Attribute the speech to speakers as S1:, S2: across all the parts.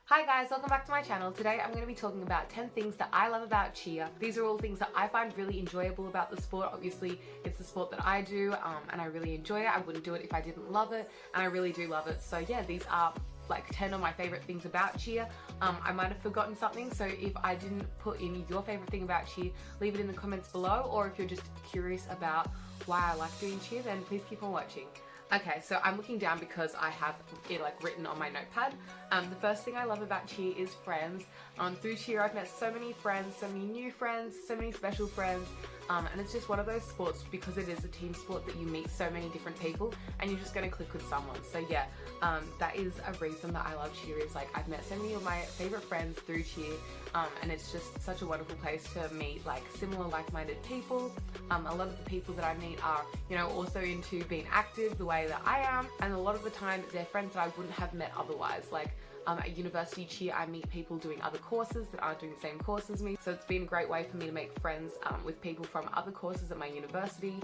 S1: Hi guys, welcome back to my channel. Today I'm going to be talking about 10 things that I love about cheer. These are all things that I find really enjoyable about the sport. Obviously, it's the sport that I do and I really enjoy it. I wouldn't do it if I didn't love it, and I really do love it. So yeah, these are like 10 of my favorite things about cheer. I might have forgotten something, so if I didn't put in your favorite thing about cheer, leave it in the comments below, or if you're just curious about why I like doing cheer, then please keep on watching. Okay, so I'm looking down because I have it like written on my notepad. The first thing I love about cheer is friends. Through cheer I've met so many friends, so many new friends, so many special friends, and it's just one of those sports, because it is a team sport, that you meet so many different people and you're just going to click with someone. So yeah, that is a reason that I love cheer. Is like I've met so many of my favorite friends through cheer, and it's just such a wonderful place to meet like similar like-minded people. A lot of the people that I meet are, you know, also into being active the way that I am, and a lot of the time they're friends that I wouldn't have met otherwise. Like at university cheer I meet people doing other courses that aren't doing the same course as me, so it's been a great way for me to make friends with people from other courses at my university.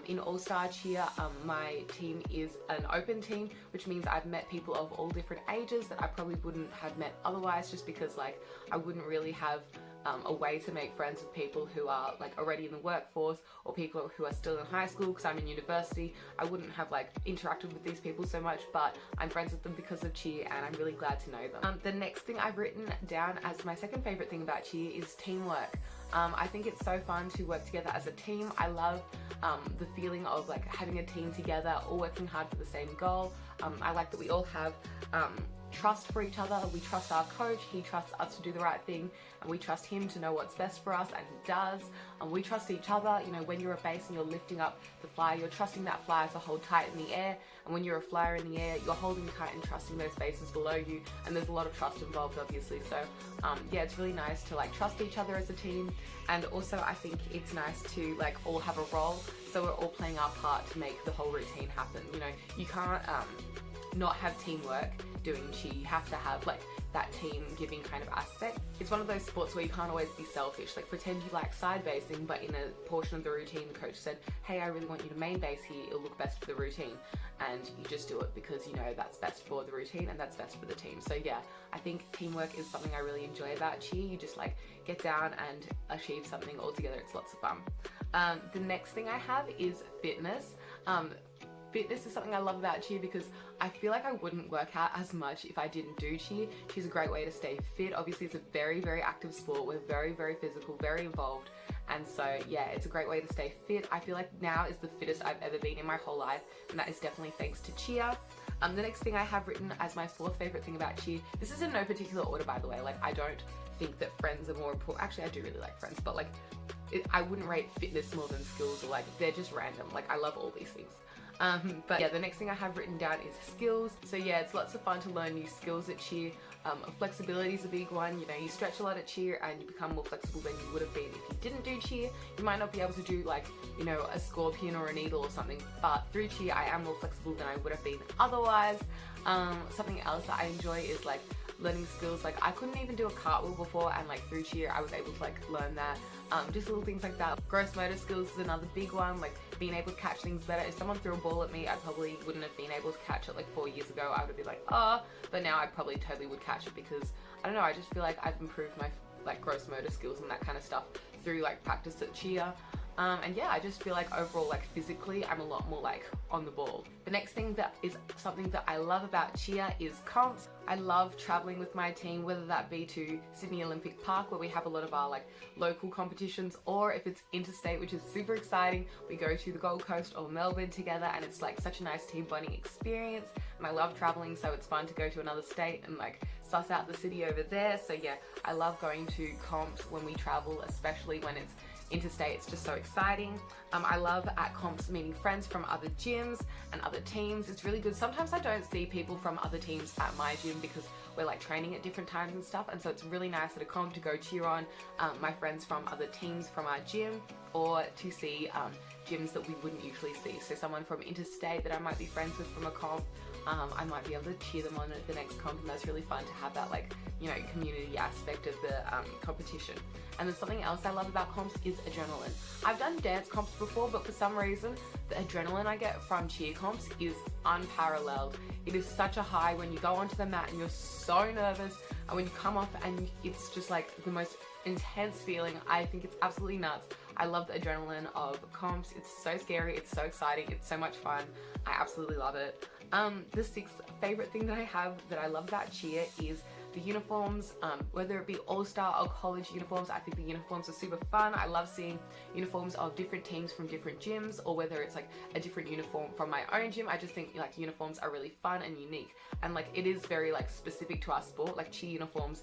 S1: In All-Star cheer, my team is an open team, which means I've met people of all different ages that I probably wouldn't have met otherwise, just because like I wouldn't really have a way to make friends with people who are like already in the workforce, or people who are still in high school, because I'm in university. I wouldn't have like interacted with these people so much, but I'm friends with them because of cheer, and I'm really glad to know them. The next thing I've written down as my second favorite thing about cheer is teamwork. I think it's so fun to work together as a team. I love the feeling of like having a team together, all working hard for the same goal. I like that we all have trust for each other. We trust our coach, he trusts us to do the right thing, and we trust him to know what's best for us, and he does. And we trust each other. You know, when you're a base and you're lifting up the flyer, you're trusting that flyer to hold tight in the air, and when you're a flyer in the air, you're holding tight and trusting those bases below you, and there's a lot of trust involved, obviously. So yeah, it's really nice to like trust each other as a team, and also I think it's nice to like all have a role, so we're all playing our part to make the whole routine happen. You know, you can't not have teamwork doing cheer. You have to have like that team giving kind of aspect. It's one of those sports where you can't always be selfish. Like pretend you like side basing, but in a portion of the routine the coach said, hey, I really want you to main base here, it'll look best for the routine, and you just do it because you know that's best for the routine and that's best for the team. So yeah, I think teamwork is something I really enjoy about cheer. You just like get down and achieve something all together. It's lots of fun. The next thing I have is fitness. Fitness is something I love about cheer because I feel like I wouldn't work out as much if I didn't do cheer. Cheer's a great way to stay fit. Obviously it's a very, very active sport. We're very, very physical, very involved. And so yeah, it's a great way to stay fit. I feel like now is the fittest I've ever been in my whole life, and that is definitely thanks to cheer. The next thing I have written as my fourth favorite thing about cheer, this is in no particular order by the way, like I don't think that friends are more important. Actually I do really like friends, but like I wouldn't rate fitness more than skills, or like they're just random. Like I love all these things. But yeah, the next thing I have written down is skills. So yeah, it's lots of fun to learn new skills at cheer. Flexibility is a big one. You know, you stretch a lot at cheer and you become more flexible than you would have been if you didn't do cheer. You might not be able to do like, you know, a scorpion or a needle or something, but through cheer I am more flexible than I would have been otherwise. Something else that I enjoy is like learning skills. Like I couldn't even do a cartwheel before, and like through cheer I was able to like learn that. Just little things like that. Gross motor skills is another big one, like being able to catch things better. If someone threw a ball at me, I probably wouldn't have been able to catch it like 4 years ago. I would be like, but now I probably totally would catch it, because I don't know, I just feel like I've improved my like gross motor skills and that kind of stuff through like practice at cheer. And yeah, I just feel like overall, like physically, I'm a lot more like on the ball. The next thing that is something that I love about cheer is comps. I love traveling with my team, whether that be to Sydney Olympic Park, where we have a lot of our like local competitions, or if it's interstate, which is super exciting, we go to the Gold Coast or Melbourne together, and it's like such a nice team bonding experience. And I love traveling, so it's fun to go to another state and like suss out the city over there. So yeah, I love going to comps when we travel, especially when it's interstate. It's just so exciting. I love at comps meeting friends from other gyms and other teams. It's really good. Sometimes I don't see people from other teams at my gym because we're like training at different times and stuff, and so it's really nice at a comp to go cheer on my friends from other teams from our gym, or to see gyms that we wouldn't usually see. So someone from interstate that I might be friends with from a comp, I might be able to cheer them on at the next comp, and that's really fun to have that like, you know, community aspect of the competition. And then something else I love about comps is adrenaline. I've done dance comps before, but for some reason the adrenaline I get from cheer comps is unparalleled. It is such a high when you go onto the mat and you're so nervous, and when you come off and it's just like the most intense feeling. I think it's absolutely nuts. I love the adrenaline of comps. It's so scary, it's so exciting, it's so much fun. I absolutely love it. The sixth favorite thing that I have that I love about cheer is the uniforms, whether it be all-star or college uniforms. I think the uniforms are super fun. I love seeing uniforms of different teams from different gyms, or whether it's like a different uniform from my own gym. I just think like uniforms are really fun and unique, and like it is very like specific to our sport. Like cheer uniforms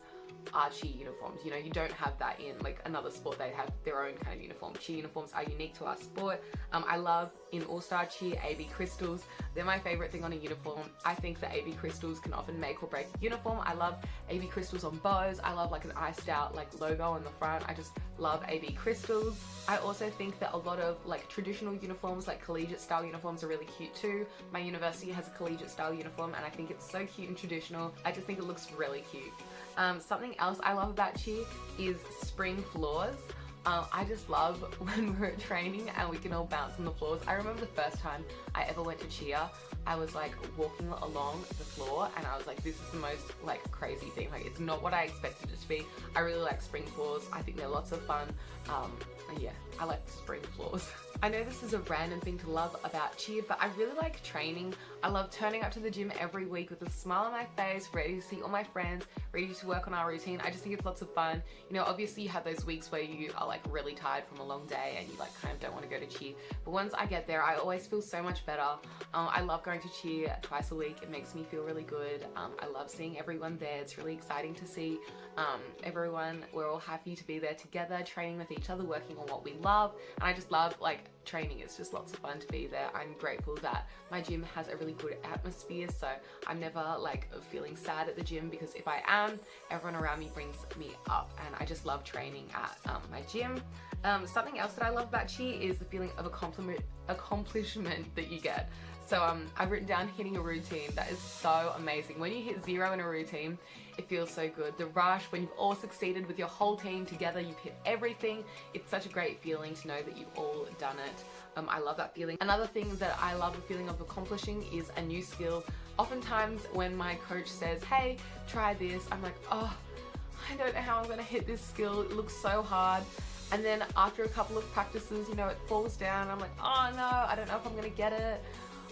S1: are cheer uniforms, you know, you don't have that in like another sport. They have their own kind of uniform. Cheer uniforms are unique to our sport. I love in all-star cheer AB crystals. They're my favorite thing on a uniform. I think that AB crystals can often make or break a uniform. I love AB crystals on bows. I love like an iced out like logo on the front. I just love AB crystals. I also think that a lot of like traditional uniforms, like collegiate style uniforms, are really cute too. My university has a collegiate style uniform and I think it's so cute and traditional. I just think it looks really cute. Something else I love about cheer is spring floors. I just love when we're at training and we can all bounce on the floors. I remember the first time I ever went to cheer, I was like walking along the floor and I was like, this is the most like crazy thing. Like it's not what I expected it to be. I really like spring floors. I think they're lots of fun. And yeah, I like spring floors. I know this is a random thing to love about cheer, but I really like training. I love turning up to the gym every week with a smile on my face, ready to see all my friends, ready to work on our routine. I just think it's lots of fun. You know, obviously you have those weeks where you are like really tired from a long day and you like kind of don't want to go to cheer. But once I get there, I always feel so much better. I love going to cheer twice a week. It makes me feel really good. I love seeing everyone there. It's really exciting to see everyone. We're all happy to be there together, training with each other, working on what we love. And I just love like training. It's just lots of fun to be there. I'm grateful that my gym has a really good atmosphere, so I'm never like feeling sad at the gym, because if I am, everyone around me brings me up, and I just love training at my gym. Something else that I love about cheer is the feeling of accomplishment that you get. So I've written down hitting a routine. That is so amazing. When you hit 0 in a routine, it feels so good. The rush, when you've all succeeded with your whole team together, you've hit everything. It's such a great feeling to know that you've all done it. I love that feeling. Another thing that I love the feeling of accomplishing is a new skill. Oftentimes when my coach says, hey, try this, I'm like, oh, I don't know how I'm gonna hit this skill. It looks so hard. And then after a couple of practices, you know, it falls down. I'm like, oh no, I don't know if I'm gonna get it.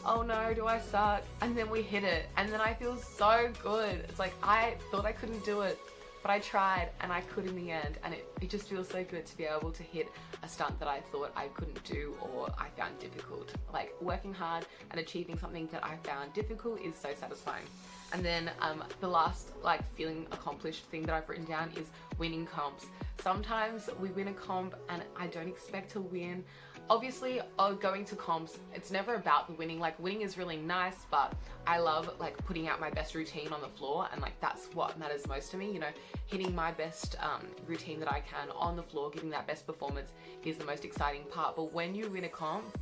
S1: Oh no, do I suck? And then we hit it, and then I feel so good. It's like, I thought I couldn't do it, but I tried and I could in the end, and it just feels so good to be able to hit a stunt that I thought I couldn't do or I found difficult. Like working hard and achieving something that I found difficult is so satisfying. And then the last like feeling accomplished thing that I've written down is winning comps. Sometimes we win a comp and I don't expect to win. Obviously, going to comps, it's never about the winning. Like winning is really nice, but I love like putting out my best routine on the floor, and like that's what matters most to me. You know, hitting my best routine that I can on the floor, giving that best performance is the most exciting part. But when you win a comp,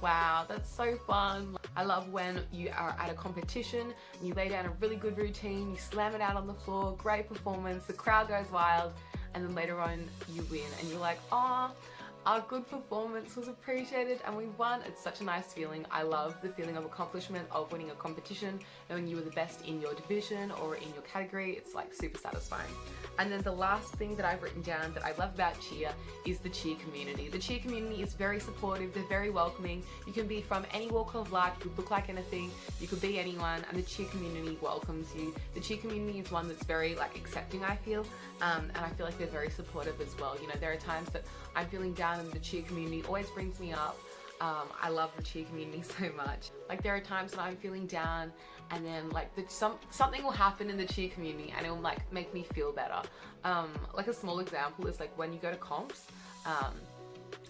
S1: wow, that's so fun. I love when you are at a competition, you lay down a really good routine, you slam it out on the floor, great performance, the crowd goes wild, and then later on you win and you're like, oh, our good performance was appreciated and we won. It's such a nice feeling. I love the feeling of accomplishment of winning a competition, knowing you were the best in your division or in your category. It's like super satisfying. And then the last thing that I've written down that I love about cheer is the cheer community. The cheer community is very supportive, they're very welcoming. You can be from any walk of life, you could look like anything, you could be anyone, and the cheer community welcomes you. The cheer community is one that's very like accepting, I feel, and I feel like they're very supportive as well. You know, there are times that I'm feeling down and the cheer community always brings me up. I love the cheer community so much. Like there are times when I'm feeling down and then like something will happen in the cheer community and it will like make me feel better. Like a small example is like when you go to comps,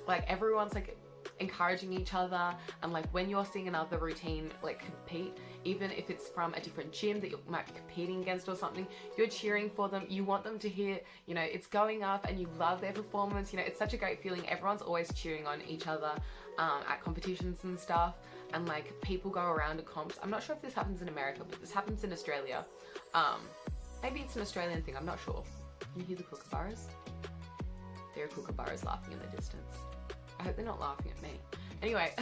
S1: like everyone's like encouraging each other, and like when you're seeing another routine like compete, even if it's from a different gym that you might be competing against or something, you're cheering for them, you want them to hear, you know, it's going up and you love their performance. You know, it's such a great feeling. Everyone's always cheering on each other at competitions and stuff, and like people go around to comps. I'm not sure if this happens in America, but this happens in Australia. Maybe it's an Australian thing, I'm not sure. Can you hear the kookaburras? There are kookaburras laughing in the distance. I hope they're not laughing at me. Anyway,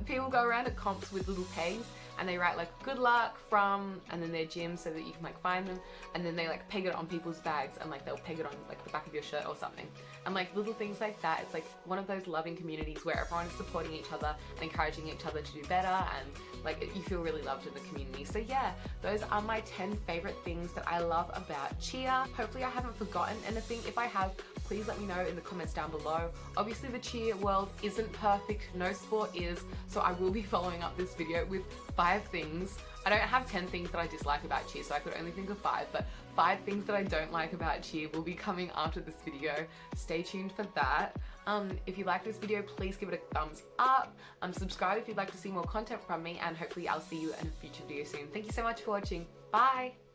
S1: people go around at comps with little pegs and they write like good luck from and then their gym so that you can like find them, and then they like peg it on people's bags and like they'll peg it on like the back of your shirt or something. And like little things like that, it's like one of those loving communities where everyone is supporting each other and encouraging each other to do better, and like you feel really loved in the community. So yeah, those are my 10 favorite things that I love about cheer. Hopefully I haven't forgotten anything. If I have, please let me know in the comments down below. Obviously the cheer world isn't perfect, no sport is, so I will be following up this video with 5 things. I don't have 10 things that I dislike about cheer, so I could only think of 5, but 5 things that I don't like about cheer will be coming after this video. Stay tuned for that. If you like this video, please give it a thumbs up. Subscribe if you'd like to see more content from me, and hopefully I'll see you in a future video soon. Thank you so much for watching. Bye!